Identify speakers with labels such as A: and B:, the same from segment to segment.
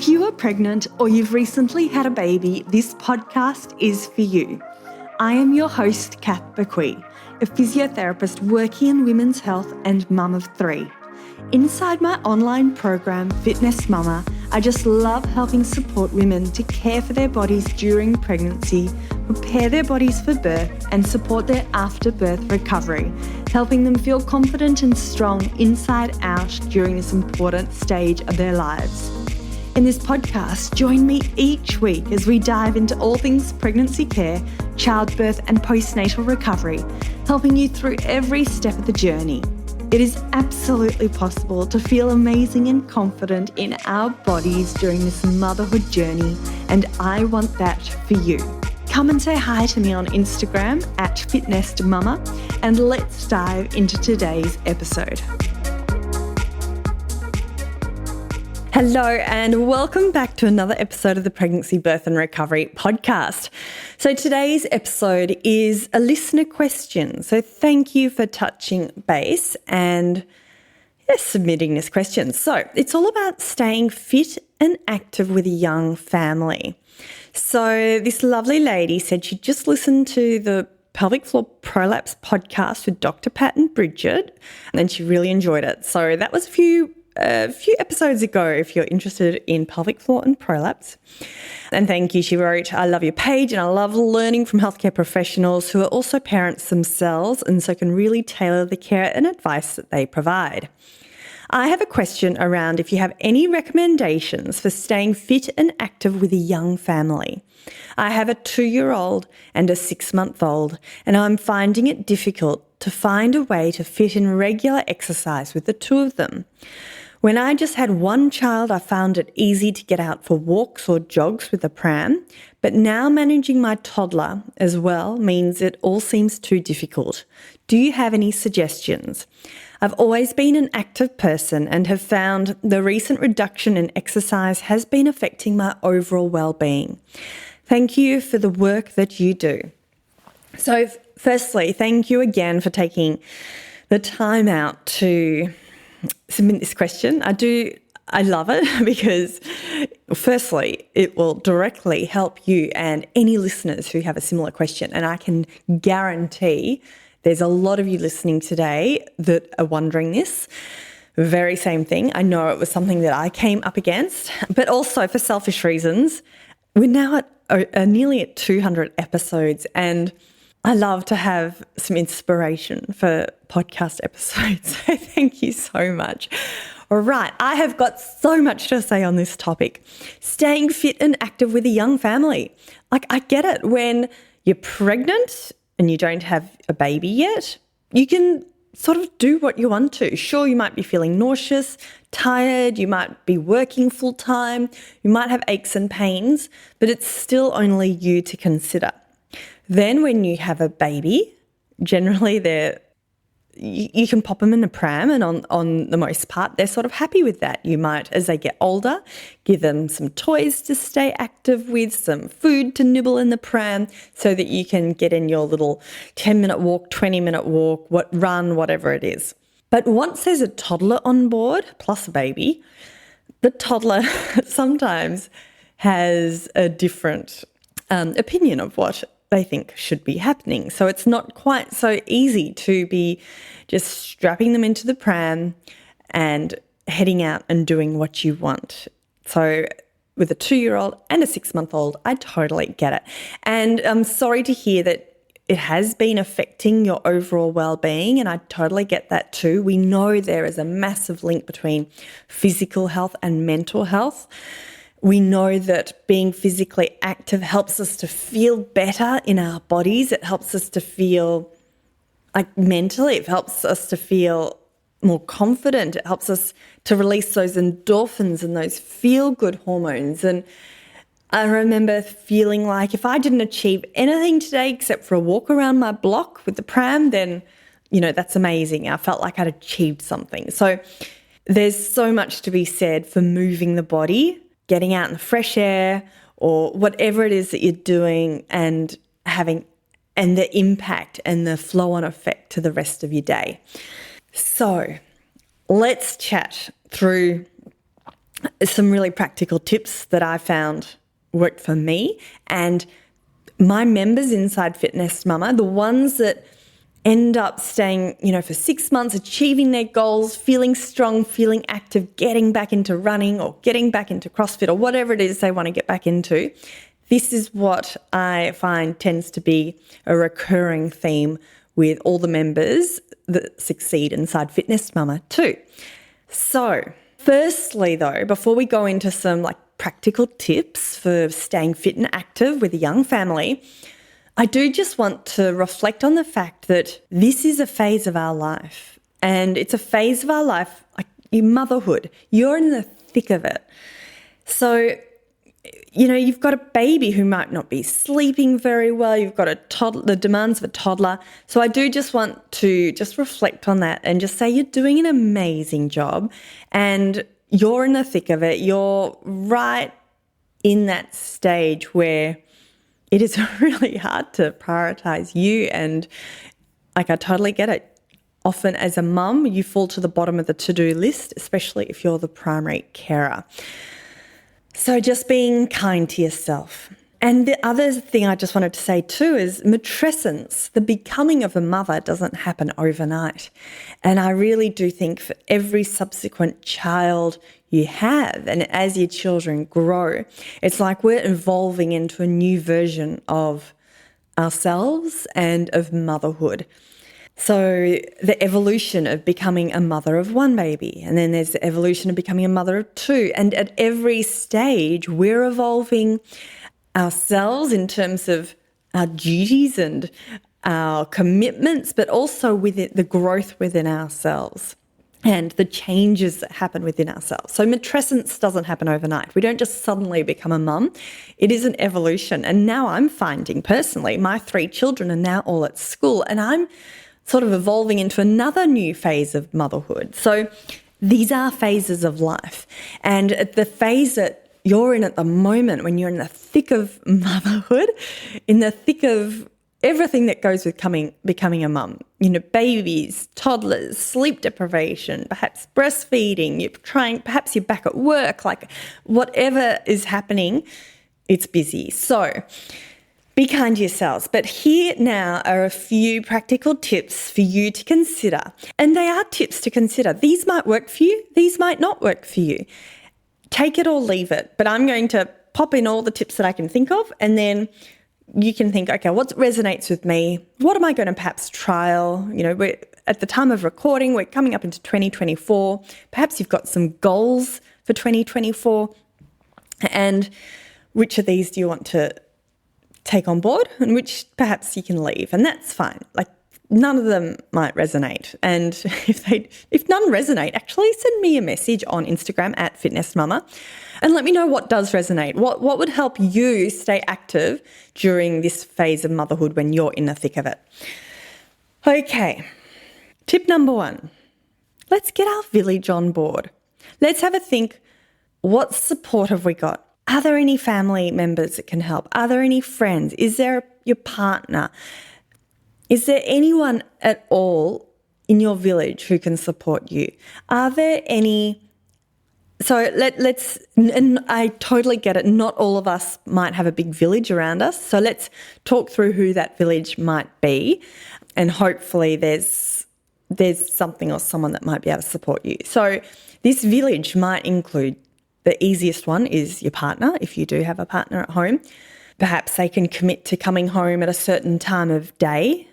A: If you are pregnant or you've recently had a baby, this podcast is for you. I am your host, Kath Bequee, a physiotherapist working in women's health and mum of three. Inside my online program, Fitness Mama, I just love helping support women to care for their bodies during pregnancy, prepare their bodies for birth, and support their after-birth recovery, helping them feel confident and strong inside out during this important stage of their lives. In this podcast, join me each week as we dive into all things pregnancy care, childbirth, and postnatal recovery, helping you through every step of the journey. It is absolutely possible to feel amazing and confident in our bodies during this motherhood journey, and I want that for you. Come and say hi to me on Instagram at @fitnessmama, and let's dive into today's episode. Hello and welcome back to another episode of the Pregnancy, Birth and Recovery podcast. So today's episode is a listener question. So thank you for touching base and submitting this question. So it's all about staying fit and active with a young family. So this lovely lady said she just listened to the pelvic floor prolapse podcast with Dr. Pat and Bridget, and she really enjoyed it. So that was a few episodes ago if you're interested in pelvic floor and prolapse. And thank you. She wrote, I love your page and I love learning from healthcare professionals who are also parents themselves and so can really tailor the care and advice that they provide. I have a question around if you have any recommendations for staying fit and active with a young family. I have a 2-year-old and a 6-month-old, and I'm finding it difficult to find a way to fit in regular exercise with the two of them. When I just had one child, I found it easy to get out for walks or jogs with a pram, but now managing my toddler as well means it all seems too difficult. Do you have any suggestions? I've always been an active person and have found the recent reduction in exercise has been affecting my overall well-being. Thank you for the work that you do. So firstly, thank you again for taking the time out to submit this question. I love it because firstly, it will directly help you and any listeners who have a similar question. And I can guarantee there's a lot of you listening today that are wondering this very same thing. I know it was something that I came up against, but also for selfish reasons, we're now nearly at 200 episodes, and I love to have some inspiration for podcast episodes. So thank you so much. All right, I have got so much to say on this topic. Staying fit and active with a young family. I get it. When you're pregnant and you don't have a baby yet, you can sort of do what you want to. Sure, you might be feeling nauseous, tired, you might be working full time, you might have aches and pains, but it's still only you to consider. Then when you have a baby, generally you can pop them in a pram, and on the most part, they're sort of happy with that. You might, as they get older, give them some toys to stay active with, some food to nibble in the pram so that you can get in your little 10-minute walk, 20-minute walk, run, whatever it is. But once there's a toddler on board, plus a baby, the toddler sometimes has a different opinion of what they think should be happening. So it's not quite so easy to be just strapping them into the pram and heading out and doing what you want. So with a 2-year-old and a 6-month-old, I totally get it. And I'm sorry to hear that it has been affecting your overall well-being, and I totally get that too. We know there is a massive link between physical health and mental health. We know that being physically active helps us to feel better in our bodies. It helps us to feel mentally, it helps us to feel more confident. It helps us to release those endorphins and those feel-good hormones. And I remember feeling like if I didn't achieve anything today except for a walk around my block with the pram, then, that's amazing. I felt like I'd achieved something. So there's so much to be said for moving the body, getting out in the fresh air, or whatever it is that you're doing, and the impact and the flow-on effect to the rest of your day. So let's chat through some really practical tips that I found worked for me and my members inside Fitness Mama, the ones that end up staying, for 6 months, achieving their goals, feeling strong, feeling active, getting back into running or getting back into CrossFit or whatever it is they want to get back into. This is what I find tends to be a recurring theme with all the members that succeed inside Fitness Mama too. So firstly though, before we go into some practical tips for staying fit and active with a young family, I do just want to reflect on the fact that this is a phase of our life, and it's a phase of our life like motherhood. You're in the thick of it. So, you've got a baby who might not be sleeping very well. You've got the demands of a toddler. So I do just want to just reflect on that and just say you're doing an amazing job and you're in the thick of it. You're right in that stage where it is really hard to prioritize you. And I totally get it. Often as a mum, you fall to the bottom of the to-do list, especially if you're the primary carer. So just being kind to yourself. And the other thing I just wanted to say too is matrescence, the becoming of a mother doesn't happen overnight. And I really do think for every subsequent child you have, and as your children grow, it's like we're evolving into a new version of ourselves and of motherhood. So the evolution of becoming a mother of one baby, and then there's the evolution of becoming a mother of two. And at every stage, we're evolving ourselves in terms of our duties and our commitments, but also with the growth within ourselves and the changes that happen within ourselves. So matrescence doesn't happen overnight. We don't just suddenly become a mum. It is an evolution. And now I'm finding personally, my 3 children are now all at school, and I'm sort of evolving into another new phase of motherhood. So these are phases of life. And at the phase that you're in at the moment, when you're in the thick of motherhood, in the thick of everything that goes with becoming a mum, babies, toddlers, sleep deprivation, perhaps breastfeeding, perhaps you're back at work, whatever is happening, it's busy. So be kind to yourselves. But here now are a few practical tips for you to consider. And they are tips to consider. These might work for you. These might not work for you. Take it or leave it. But I'm going to pop in all the tips that I can think of, and then you can think, okay, what resonates with me? What am I going to perhaps trial? We're at the time of recording, we're coming up into 2024. Perhaps you've got some goals for 2024. And which of these do you want to take on board and which perhaps you can leave? And that's fine. None of them might resonate. And if none resonate, actually send me a message on Instagram @fitnessmama and let me know what does resonate. What would help you stay active during this phase of motherhood when you're in the thick of it? Okay, tip number 1, let's get our village on board. Let's have a think, what support have we got? Are there any family members that can help? Are there any friends? Is there your partner? Is there anyone at all in your village who can support you? Are there any... So let's, and I totally get it, not all of us might have a big village around us. So let's talk through who that village might be, and hopefully there's something or someone that might be able to support you. So this village might include, the easiest one is your partner, if you do have a partner at home. Perhaps they can commit to coming home at a certain time of day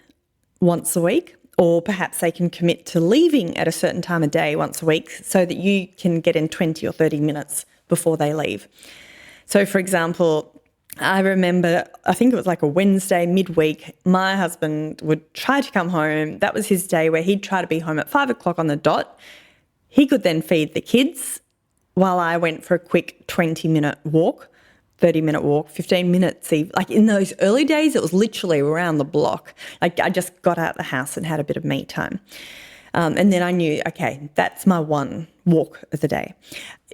A: once a week, or perhaps they can commit to leaving at a certain time of day once a week so that you can get in 20 or 30 minutes before they leave. So, for example, I remember, I think it was a Wednesday midweek, my husband would try to come home. That was his day where he'd try to be home at 5 o'clock on the dot. He could then feed the kids while I went for a quick 20-minute walk, 30-minute walk, 15 minutes. In those early days, it was literally around the block. I just got out of the house and had a bit of me time. And then I knew, okay, that's my one walk of the day.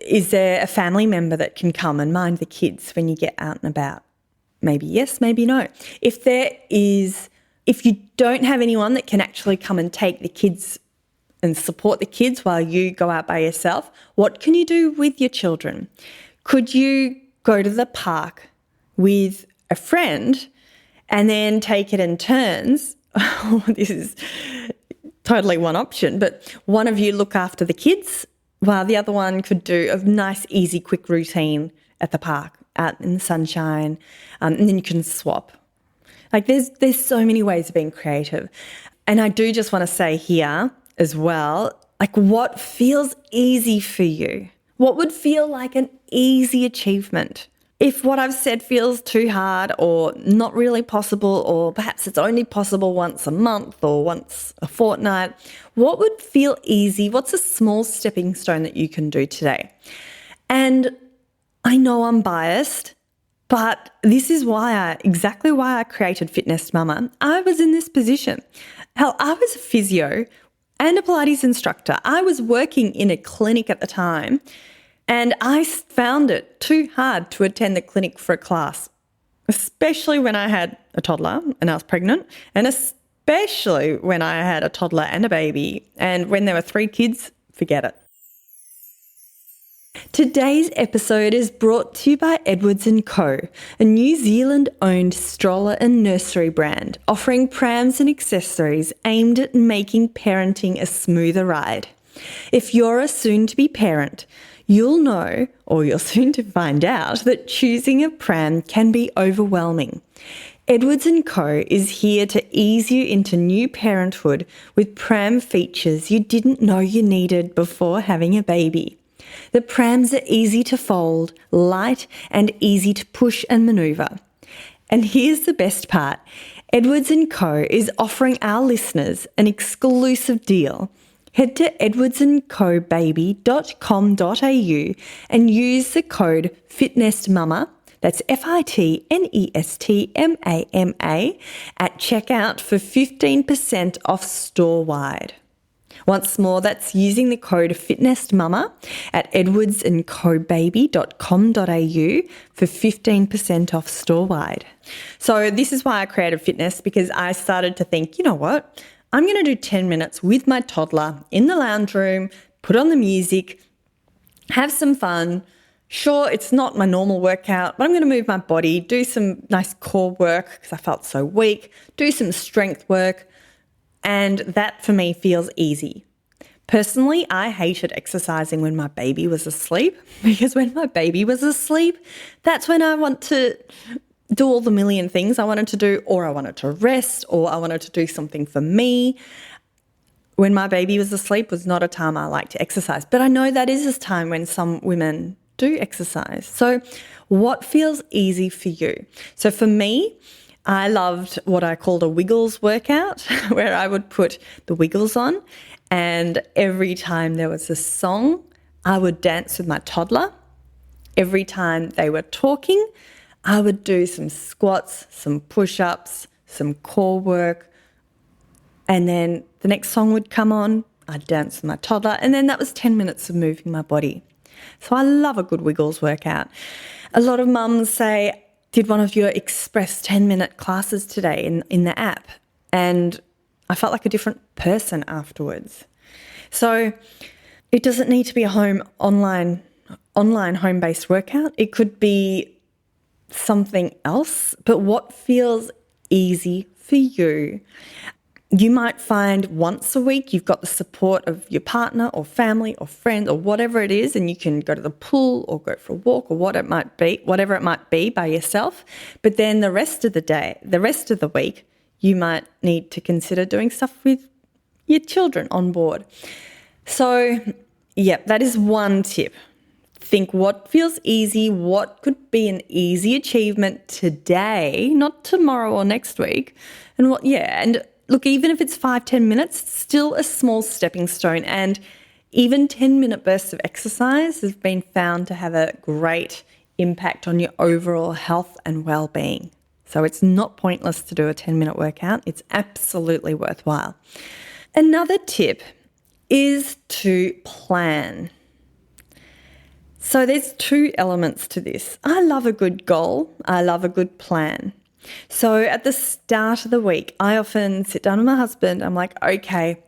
A: Is there a family member that can come and mind the kids when you get out and about? Maybe yes, maybe no. If you don't have anyone that can actually come and take the kids and support the kids while you go out by yourself, what can you do with your children? Could you go to the park with a friend and then take it in turns? This is totally one option, but one of you look after the kids while the other one could do a nice, easy, quick routine at the park, out in the sunshine, and then you can swap. Like there's so many ways of being creative. And I do just want to say here as well, like what feels easy for you? What would feel like an easy achievement? If what I've said feels too hard or not really possible, or perhaps it's only possible once a month or once a fortnight, what would feel easy? What's a small stepping stone that you can do today? And I know I'm biased, but this is exactly why I created Fitness Mama. I was in this position. Hell, I was a physio and a Pilates instructor. I was working in a clinic at the time, and I found it too hard to attend the clinic for a class, especially when I had a toddler and I was pregnant, and especially when I had a toddler and a baby. And when there were 3 kids, forget it. Today's episode is brought to you by Edwards & Co, a New Zealand-owned stroller and nursery brand offering prams and accessories aimed at making parenting a smoother ride. If you're a soon-to-be parent, you'll know, or you're soon to find out, that choosing a pram can be overwhelming. Edwards & Co is here to ease you into new parenthood with pram features you didn't know you needed before having a baby. The prams are easy to fold, light, and easy to push and manoeuvre. And here's the best part. Edwards & Co is offering our listeners an exclusive deal. Head to edwardsandcobaby.com.au and use the code FITNESTMAMA, that's FITNESTMAMA, at checkout for 15% off store-wide. Once more, that's using the code FITNESTMAMA at edwardsandcobaby.com.au for 15% off store-wide. So this is why I created fitness, because I started to think, you know what? I'm going to do 10 minutes with my toddler in the lounge room, put on the music, have some fun. Sure, it's not my normal workout, but I'm going to move my body, do some nice core work because I felt so weak, do some strength work, and that for me feels easy. Personally, I hated exercising when my baby was asleep, because when my baby was asleep, that's when I want to do all the million things I wanted to do, or I wanted to rest, or I wanted to do something for me. When my baby was asleep was not a time I like to exercise, but I know that is a time when some women do exercise. So what feels easy for you? So for me, I loved what I called a Wiggles workout, where I would put the Wiggles on, and every time there was a song, I would dance with my toddler. Every time they were talking, I would do some squats, some push-ups, some core work, and then the next song would come on, I'd dance with my toddler, and then that was 10 minutes of moving my body. So I love a good Wiggles workout. A lot of mums say, did one of your express 10-minute classes today in the app, and I felt like a different person afterwards. So it doesn't need to be a online home-based workout. It could be something else, but what feels easy for you? You might find once a week you've got the support of your partner or family or friend or whatever it is, and you can go to the pool or go for a walk or whatever it might be by yourself. But then the rest of the week, you might need to consider doing stuff with your children on board. So, yeah, that is one tip. Think what feels easy, what could be an easy achievement today, not tomorrow or next week. And look, even if it's 5-10 minutes, it's still a small stepping stone. And even 10-minute bursts of exercise has been found to have a great impact on your overall health and well-being. So it's not pointless to do a 10-minute workout. It's absolutely worthwhile. Another tip is to plan. So there's 2 elements to this. I love a good goal. I love a good plan. So at the start of the week, I often sit down with my husband. I'm like, okay,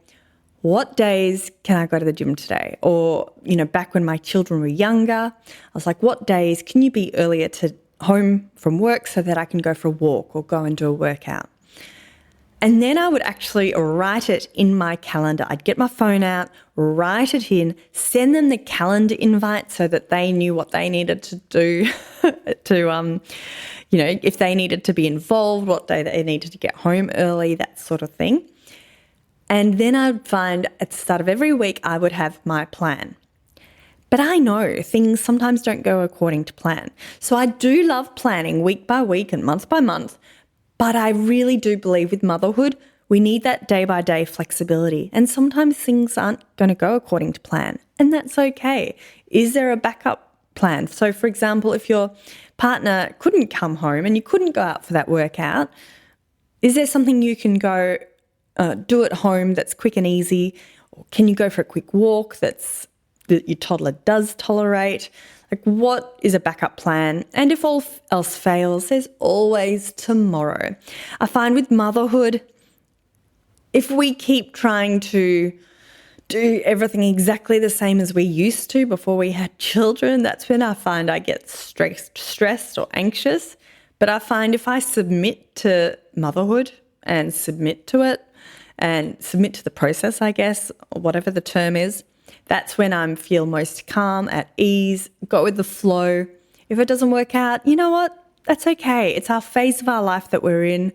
A: what days can I go to the gym today? Or, back when my children were younger, I was like, what days can you be earlier to home from work so that I can go for a walk or go and do a workout? And then I would actually write it in my calendar. I'd get my phone out, write it in, send them the calendar invite so that they knew what they needed to do to, if they needed to be involved, what day they needed to get home early, that sort of thing. And then I'd find at the start of every week, I would have my plan. But I know things sometimes don't go according to plan. So I do love planning week by week and month by month. But I really do believe with motherhood, we need that day-by-day flexibility. And sometimes things aren't going to go according to plan. And that's okay. Is there a backup plan? So, for example, if your partner couldn't come home and you couldn't go out for that workout, is there something you can go do at home that's quick and easy? Or can you go for a quick walk that your toddler does tolerate? Like, what is a backup plan? And if all else fails, there's always tomorrow. I find with motherhood, if we keep trying to do everything exactly the same as we used to before we had children, that's when I find I get stressed or anxious. But I find if I submit to motherhood and submit to it and submit to the process, I guess, or whatever the term is, that's when I feel most calm, at ease, go with the flow. If it doesn't work out, you know what? That's okay. It's our phase of our life that we're in.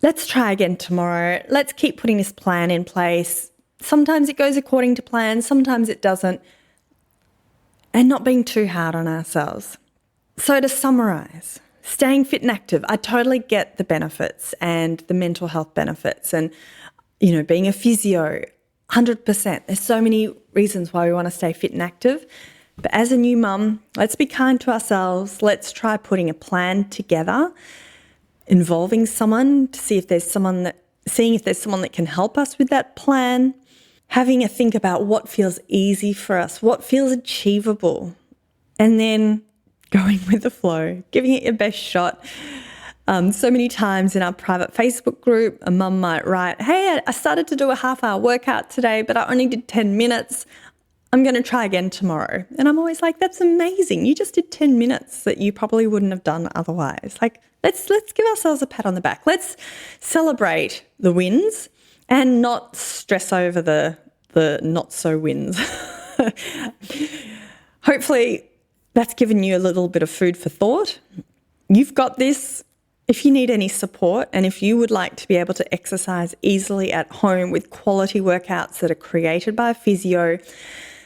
A: Let's try again tomorrow. Let's keep putting this plan in place. Sometimes it goes according to plan, sometimes it doesn't. And not being too hard on ourselves. So to summarise, staying fit and active, I totally get the benefits and the mental health benefits and, being a physio, 100%. There's so many reasons why we want to stay fit and active. But as a new mum, let's be kind to ourselves. Let's try putting a plan together, involving someone to seeing if there's someone that can help us with that plan, having a think about what feels easy for us, what feels achievable, and then going with the flow, giving it your best shot. So many times in our private Facebook group, a mum might write, hey, I started to do a half-hour workout today, but I only did 10 minutes. I'm going to try again tomorrow. And I'm always like, that's amazing. You just did 10 minutes that you probably wouldn't have done otherwise. Like, let's give ourselves a pat on the back. Let's celebrate the wins and not stress over the not-so wins. Hopefully that's given you a little bit of food for thought. You've got this. If you need any support and if you would like to be able to exercise easily at home with quality workouts that are created by a physio,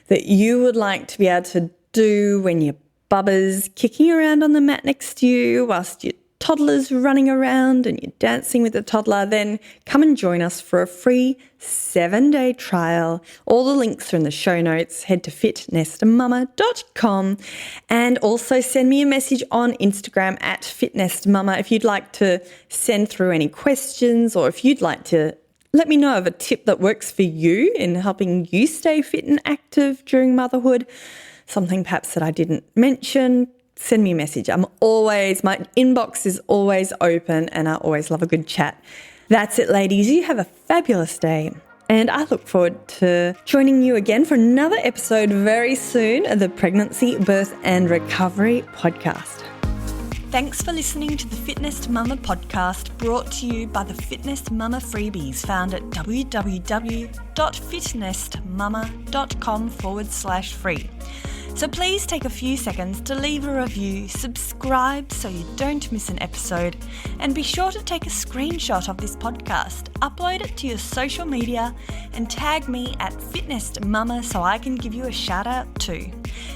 A: that you would like to be able to do when your bubba's kicking around on the mat next to you whilst your toddler's running around and you're dancing with the toddler, then come and join us for a free 7-day trial. All the links are in the show notes. Head to fitnestmama.com and also send me a message on Instagram at fitnestmama if you'd like to send through any questions or if you'd like to let me know of a tip that works for you in helping you stay fit and active during motherhood, something perhaps that I didn't mention. Send me a message. My inbox is always open and I always love a good chat. That's it, ladies. You have a fabulous day. And I look forward to joining you again for another episode very soon of the Pregnancy, Birth and Recovery podcast. Thanks for listening to the Fitness Mama podcast, brought to you by the Fitness Mama freebies found at www.fitnessmama.com/free. So please take a few seconds to leave a review, subscribe so you don't miss an episode, and be sure to take a screenshot of this podcast, upload it to your social media, and tag me at fitnessmama so I can give you a shout out too.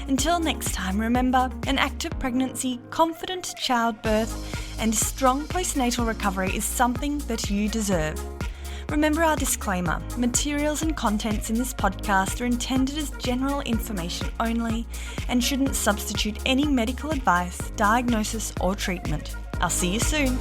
A: Until next time, remember, an active pregnancy, confident childbirth, and strong postnatal recovery is something that you deserve. Remember our disclaimer, materials and contents in this podcast are intended as general information only and shouldn't substitute any medical advice, diagnosis or treatment. I'll see you soon.